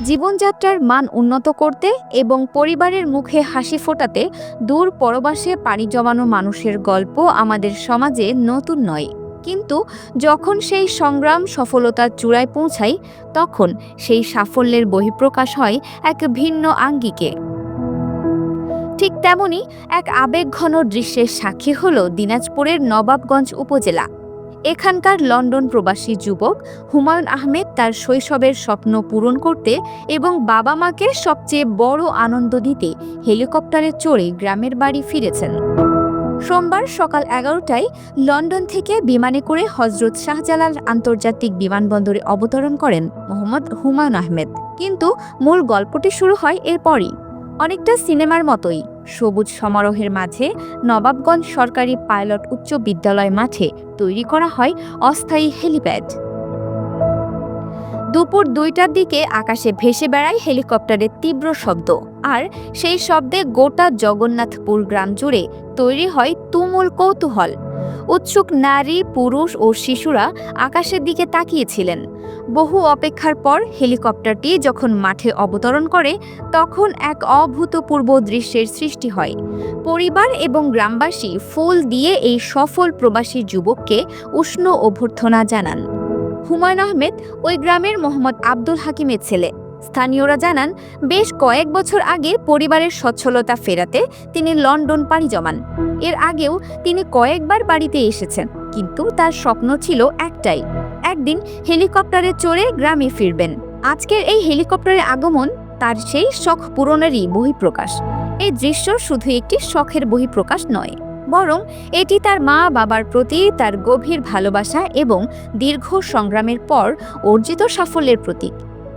জীবনযাত্রার মান উন্নত করতে এবং পরিবারের মুখে হাসি ফোটাতে দূর পরবাসে পাড়ি জমানো মানুষের গল্প আমাদের সমাজে নতুন নয়, কিন্তু যখন সেই সংগ্রাম সফলতার চূড়ায় পৌঁছায় তখন সেই সাফল্যের বহিঃপ্রকাশ হয় এক ভিন্ন আঙ্গিকে। ঠিক তেমনি এক আবেগঘন দৃশ্যের সাক্ষী হল দিনাজপুরের নবাবগঞ্জ উপজেলা। এখানকার লন্ডন প্রবাসী যুবক হুমায়ুন আহমেদ তার শৈশবের স্বপ্ন পূরণ করতে এবং বাবা মাকে সবচেয়ে বড় আনন্দ দিতে হেলিকপ্টারে চড়ে গ্রামের বাড়ি ফিরেছেন। সোমবার সকাল 11টায় লন্ডন থেকে বিমানে করে হজরত শাহজালাল আন্তর্জাতিক বিমানবন্দরে অবতরণ করেন মোহাম্মদ হুমায়ুন আহমেদ। কিন্তু মূল গল্পটি শুরু হয় এরপরই। অনেকটা সিনেমার মতোই সবুজ সমারোহের মাঝে নবাবগঞ্জ সরকারি পাইলট উচ্চ বিদ্যালয় মাঠে তৈরি করা হয় অস্থায়ী হেলিপ্যাড। দুপুর 2টার দিকে আকাশে ভেসে বেড়ায় হেলিকপ্টারের তীব্র শব্দ, আর সেই শব্দে গোটা জগন্নাথপুর গ্রাম জুড়ে তৈরি হয় তুমুল কৌতূহল। উৎসুক নারী, পুরুষ ও শিশুরা আকাশের দিকে তাকিয়েছিলেন। বহু অপেক্ষার পর হেলিকপ্টারটি যখন মাঠে অবতরণ করে তখন এক অভূতপূর্ব দৃশ্যের সৃষ্টি হয়। পরিবার এবং গ্রামবাসী ফুল দিয়ে এই সফল প্রবাসী যুবককে উষ্ণ অভ্যর্থনা জানান। হুমায়ুন আহমেদ ওই গ্রামের মোহাম্মদ আব্দুল হাকিমের ছেলে। স্থানীয়রা জানান, বেশ কয়েক বছর আগে পরিবারের সচ্ছলতা ফেরাতে তিনি লন্ডন পাড়ি জমান। এর আগেও তিনি কয়েকবার বাড়িতে এসেছেন, কিন্তু তার স্বপ্ন ছিল একটাই, একদিন হেলিকপ্টারে চড়ে গ্রামে ফিরবেন। আজকের এই হেলিকপ্টারের আগমন তার সেই শখ পূরণেরই বহিঃপ্রকাশ। এই দৃশ্য শুধু একটি শখের বহিঃপ্রকাশ নয়, বরং এটি তার মা বাবার প্রতি তার গভীর ভালোবাসা এবং দীর্ঘ সংগ্রামের পর অর্জিত সাফল্যের প্রতীক।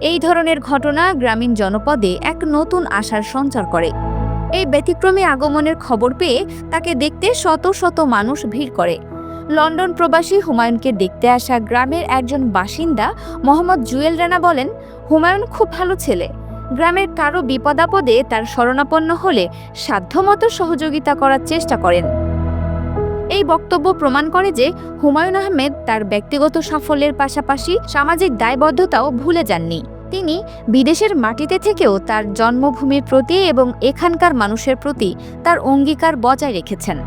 এই ধরনের ঘটনা গ্রামীণ জনপদে এক নতুন আশার সঞ্চার করে। এই ব্যতিক্রমী আগমনের খবর পেয়ে তাকে দেখতে শত শত মানুষ ভিড় করে। লন্ডন প্রবাসী হুমায়ুনকে দেখতে আসা গ্রামের একজন বাসিন্দা মোহাম্মদ জুয়েল রানা বলেন, হুমায়ুন খুব ভালো ছেলে। গ্রামের কারো বিপদাপদে তার শরণাপন্ন হলে সাধ্যমতো সহযোগিতা করার চেষ্টা করেন। এই বক্তব্য প্রমাণ করে যে হুমায়ুন আহমেদ তার ব্যক্তিগত সাফল্যের পাশাপাশি সামাজিক দায়বদ্ধতাও ভুলে যাননি। তিনি বিদেশের মাটিতে থেকেও তার জন্মভূমির প্রতি এবং এখানকার মানুষের প্রতি তার অঙ্গীকার বজায় রেখেছেন।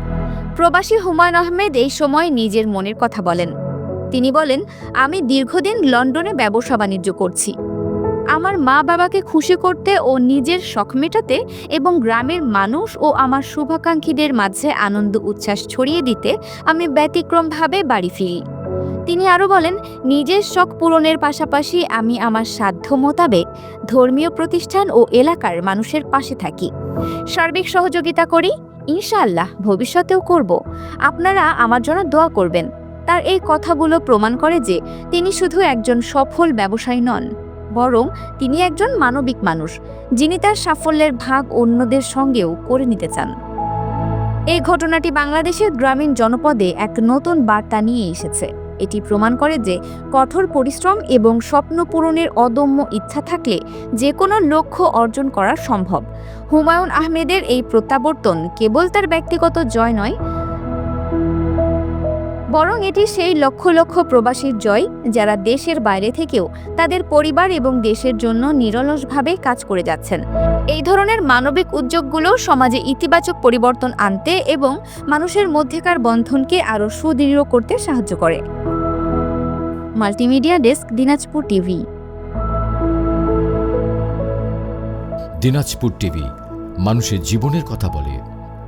প্রবাসী হুমায়ুন আহমেদ এই সময় নিজের মনের কথা বলেন। তিনি বলেন, আমি দীর্ঘদিন লন্ডনে ব্যবসা বাণিজ্য করছি। আমার মা বাবাকে খুশি করতে ও নিজের শখ মেটাতে এবং গ্রামের মানুষ ও আমার শুভাকাঙ্ক্ষীদের মাঝে আনন্দ উচ্ছ্বাস ছড়িয়ে দিতে আমি ব্যতিক্রমভাবে বাড়ি ফিরি। তিনি আরও বলেন, নিজের শখ পূরণের পাশাপাশি আমি আমার সাধ্য মোতাবেক ধর্মীয় প্রতিষ্ঠান ও এলাকার মানুষের পাশে থাকি, সার্বিক সহযোগিতা করি, ইনশাআল্লাহ ভবিষ্যতেও করব। আপনারা আমার জন্য দোয়া করবেন। তার এই কথাগুলো প্রমাণ করে যে তিনি শুধু একজন সফল ব্যবসায়ী নন, বরং তিনি একজন মানবিক মানুষ, যিনি তার সাফল্যের ভাগ অন্যদের সঙ্গেও করে নিতে চান। এই ঘটনাটি বাংলাদেশের গ্রামীণ জনপদে এক নতুন বার্তা নিয়ে এসেছে। এটি প্রমাণ করে যে কঠোর পরিশ্রম এবং স্বপ্ন পূরণের অদম্য ইচ্ছা থাকলে যে কোনো লক্ষ্য অর্জন করা সম্ভব। হুমায়ুন আহমেদের এই প্রত্যাবর্তন কেবল তার ব্যক্তিগত জয় নয়, বরং এটি সেই লক্ষ লক্ষ প্রবাসীর জয় যারা দেশের বাইরে থেকেও তাদের পরিবার এবং দেশের জন্য নিরলসভাবে কাজ করে যাচ্ছেন। এই ধরনের মানবিক উদ্যোগগুলো সমাজে ইতিবাচক পরিবর্তন আনতে এবং মানুষের মধ্যেকার বন্ধনকে আরও সুদৃঢ় করতে সাহায্য করে। Multimedia desk, Dinajpur TV. Dinajpur TV মানুষের জীবনের কথা বলে।